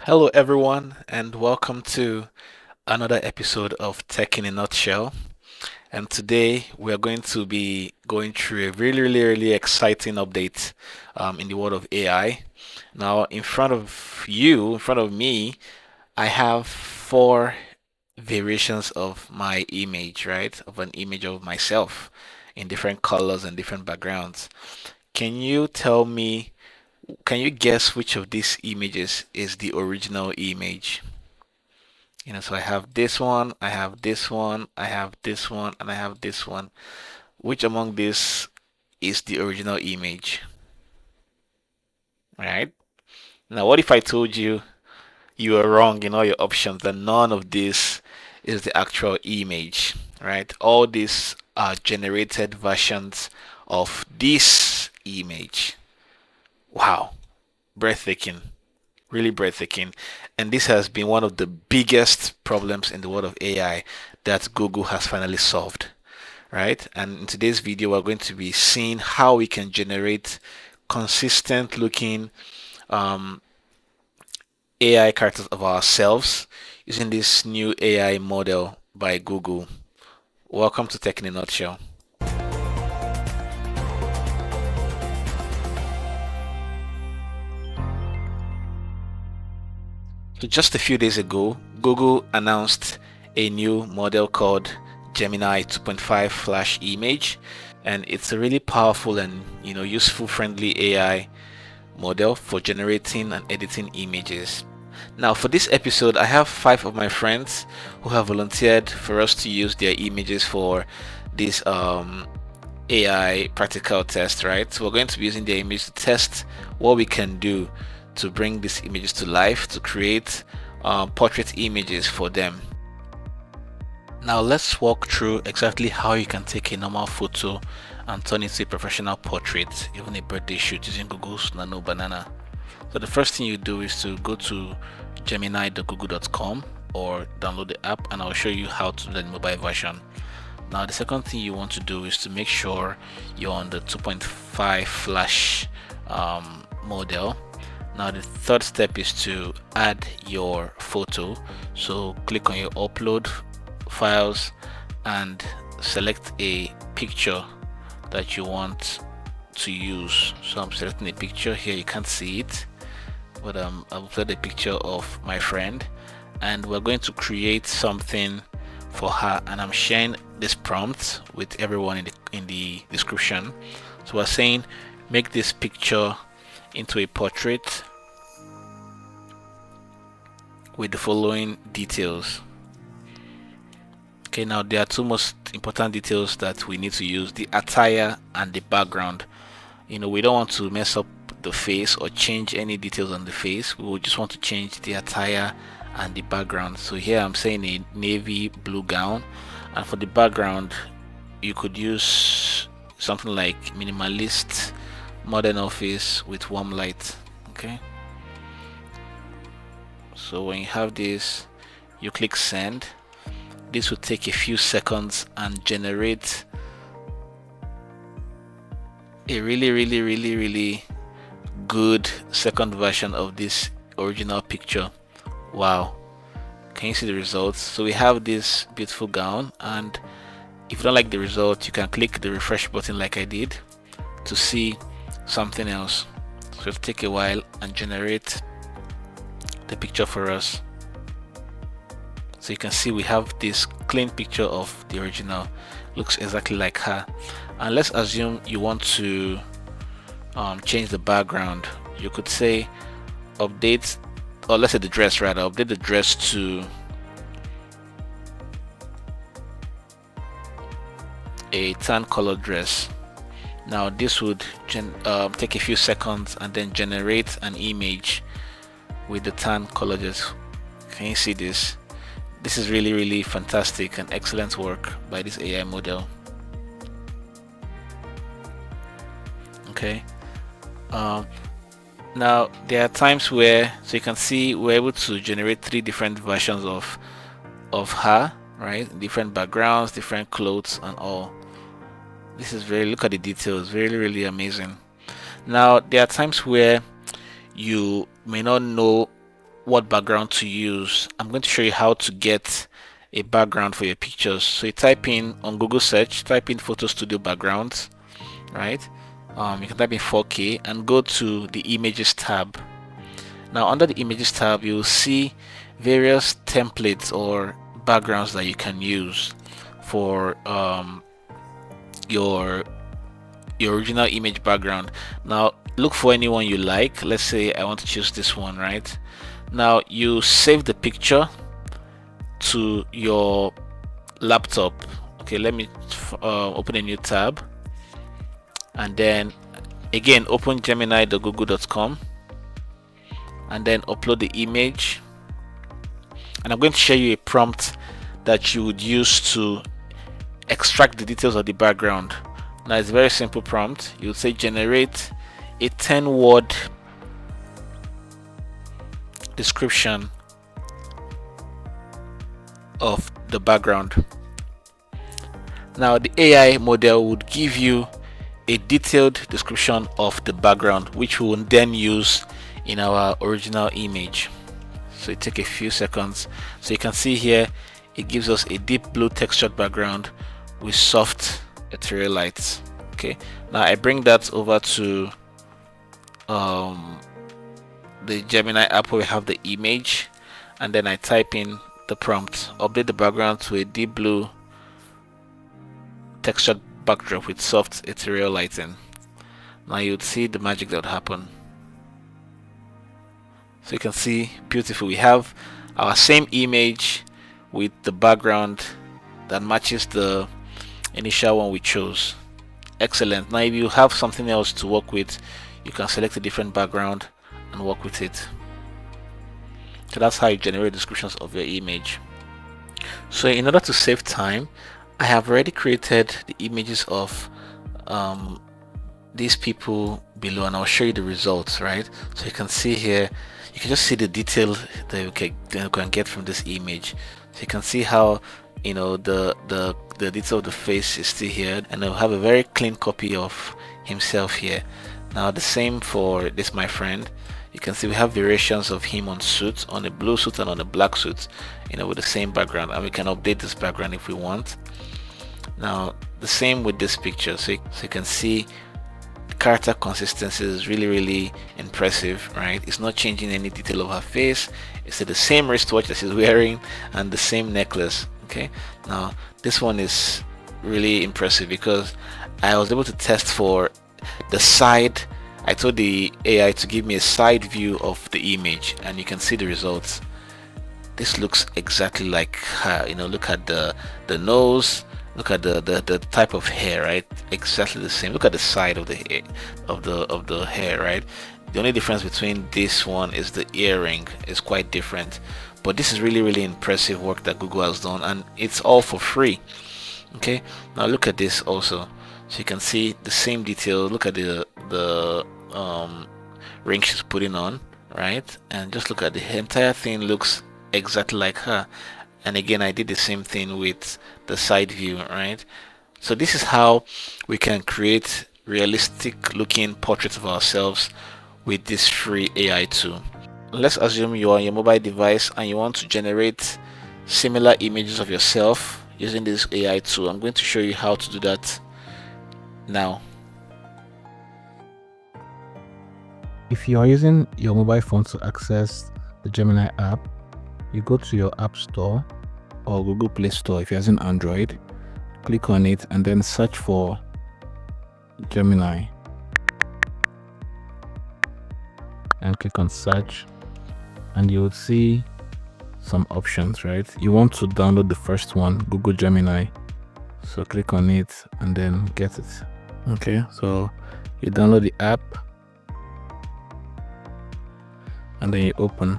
Hello, everyone, and welcome to another episode of Tech in a Nutshell. And today we are going to be going through a really exciting update in the world of AI. Now, in front of me, I have four variations of my image, right? Of an image of myself in different colors and different backgrounds. Can you tell me, can you guess which of these images is the original image? So I have this one, I have this one, I have this one, and I have this one. Which among these is the original image? Right? Now, what if I told you you were wrong in all your options, that none of this is the actual image, right? All these are generated versions of this image. Wow, breathtaking, really breathtaking. And this has been one of the biggest problems in the world of AI that Google has finally solved, right? And in today's video, we're going to be seeing how we can generate consistent looking um, AI characters of ourselves using this new AI model by Google. Welcome to Tech in a Nutshell. So just a few days ago, Google announced a new model called Gemini 2.5 Flash Image, and it's a really powerful and useful friendly AI model for generating and editing images. Now, for this episode, I have five of my friends who have volunteered for us to use their images for this AI practical test, right? So we're going to be using their image to test what we can do to bring these images to life, to create portrait images for them. Now let's walk through exactly how you can take a normal photo and turn it into a professional portrait, even a birthday shoot using Google's Nano-Banana. So the first thing you do is to go to gemini.google.com or download the app, and I'll show you how to do the mobile version. Now the second thing you want to do is to make sure you're on the 2.5 flash model. Now the third step is to add your photo. So click on your upload files and select a picture that you want to use. So I'm selecting a picture here. You can't see it, but I've put a picture of my friend, and we're going to create something for her, and I'm sharing this prompt with everyone in the description. So we're saying make this picture into a portrait with the following details. Okay, now there are two most important details that we need to use: the attire and the background. We don't want to mess up the face or change any details on the face. We will just want to change the attire and the background. So here I'm saying a navy blue gown, and for the background you could use something like minimalist modern office with warm light. Okay, so when you have this, you click send. This will take a few seconds and generate a really good second version of this original picture. Wow, can you see the results? So we have this beautiful gown, and if you don't like the result, you can click the refresh button like I did to see something else. So it'll take a while and generate the picture for us. So you can see we have this clean picture of the original. Looks exactly like her. And let's assume you want to change the background. You could say update, or let's say the dress rather, update the dress to a tan color dress. Now this would take a few seconds and then generate an image with the tan color dress. Can you see this? This is really fantastic and excellent work by this AI model. Okay. Now there are times where, so you can see we're able to generate three different versions of her, right? Different backgrounds, different clothes, and all. This is look at the details, really amazing. Now there are times where you may not know what background to use, I'm going to show you how to get a background for your pictures. So you type in on Google search, type in Photo Studio backgrounds, right? You can type in 4K and go to the images tab. Now under the images tab, you'll see various templates or backgrounds that you can use for your original image background. Now look for anyone you like. Let's say I want to choose this one, right? Now you save the picture to your laptop. Okay, let me open a new tab, and then again open gemini.google.com and then upload the image. And I'm going to show you a prompt that you would use to extract the details of the background. Now it's a very simple prompt. You would say generate a 10-word description of the background. Now the AI model would give you a detailed description of the background, which we will then use in our original image. So it takes a few seconds. So you can see here it gives us a deep blue textured background with soft ethereal lights. Okay, now I bring that over to the Gemini app where we have the image, and then I type in the prompt, update the background to a deep blue textured backdrop with soft ethereal lighting. Now you'd see the magic that would happen. So you can see, beautiful. We have our same image with the background that matches the initial one we chose. Excellent. Now if you have something else to work with, you can select a different background and work with it. So that's how you generate descriptions of your image. So in order to save time, I have already created the images of these people below, and I'll show you the results, right? So you can see here, you can just see the detail that you can get from this image. So you can see how, you know, the detail of the face is still here, and I'll have a very clean copy of himself here. Now the same for this my friend. You can see we have variations of him on suits, on a blue suit and on a black suit, you know, with the same background, and we can update this background if we want. Now the same with this picture. So you can see the character consistency is really impressive, right? It's not changing any detail of her face. It's the same wristwatch that she's wearing and the same necklace. Okay, now this one is really impressive because I was able to test for the side. I told the AI to give me a side view of the image, and you can see the results. This looks exactly like her. You know, look at the nose, look at the type of hair, right? Exactly the same. Look at the side of the hair, of the hair, right? The only difference between this one is the earring is quite different. But this is really impressive work that Google has done, and it's all for free. Okay, now look at this also. So you can see the same detail. Look at the ring she's putting on, right? And just look at the entire thing looks exactly like her. And again, I did the same thing with the side view, right? So this is how we can create realistic looking portraits of ourselves with this free AI tool. Let's assume you are on your mobile device and you want to generate similar images of yourself using this AI tool. I'm going to show you how to do that now. If you are using your mobile phone to access the Gemini app, you go to your App Store or Google Play Store if you're using Android, click on it and then search for Gemini and click on search, and you will see some options, right? You want to download the first one, Google Gemini, so click on it and then get it. Okay, so you download the app and then you open.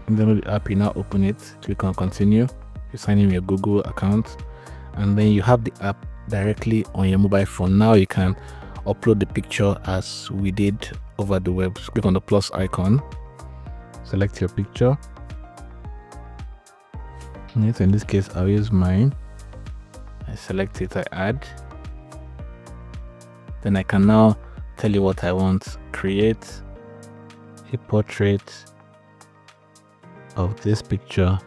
And then the app, you now open it, click on continue, you sign in with your Google account, and then you have the app directly on your mobile phone. Now you can upload the picture as we did over the web. So click on the plus icon, select your picture. Yes, in this case I'll use mine. I select it, I add. Then I can now tell you what I want. Create a portrait of this picture.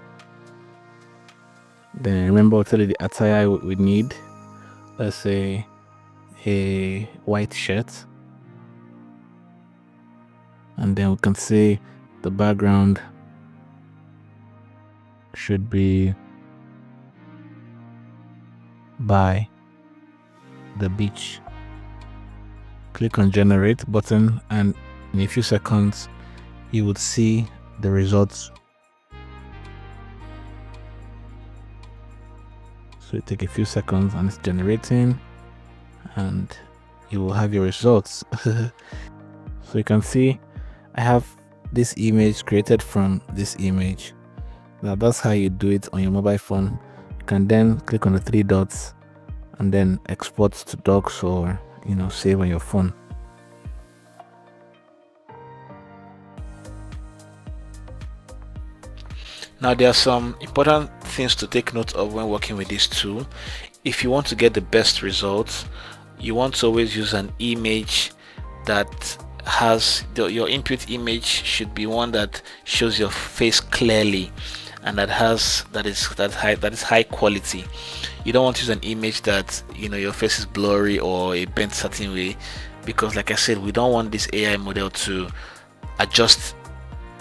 Then remember, I'll tell you the attire we need. Let's say a white shirt, and then we can say the background should be by the beach. Click on generate button, and in a few seconds you would see the results. So it take a few seconds and it's generating, and you will have your results. So you can see I have this image created from this image. Now that's how you do it on your mobile phone. You can then click on the three dots and then export to docs, or save on your phone. Now, there are some important things to take note of when working with this tool. If you want to get the best results, you want to always use an image that has your input image should be one that shows your face clearly, and that is high quality. You don't want to use an image that your face is blurry or a bent certain way, because like I said, we don't want this AI model to adjust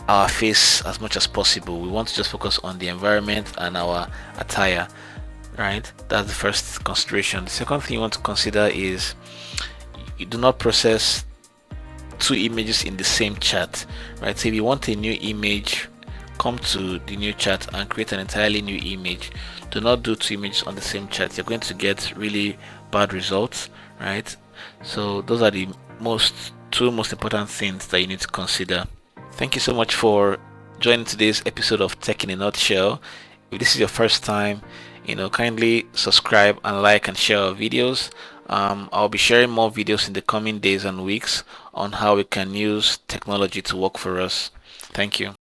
our face as much as possible. We want to just focus on the environment and our attire, right? That's the first consideration. The second thing you want to consider is you do not process two images in the same chat, right? So if you want a new image, come to the new chat and create an entirely new image. Do not do two images on the same chat. You're going to get really bad results, right? So those are the two most important things that you need to consider. Thank you so much for joining today's episode of Tech in a Nutshell. If this is your first time, kindly subscribe and like and share our videos. I'll be sharing more videos in the coming days and weeks on how we can use technology to work for us. Thank you.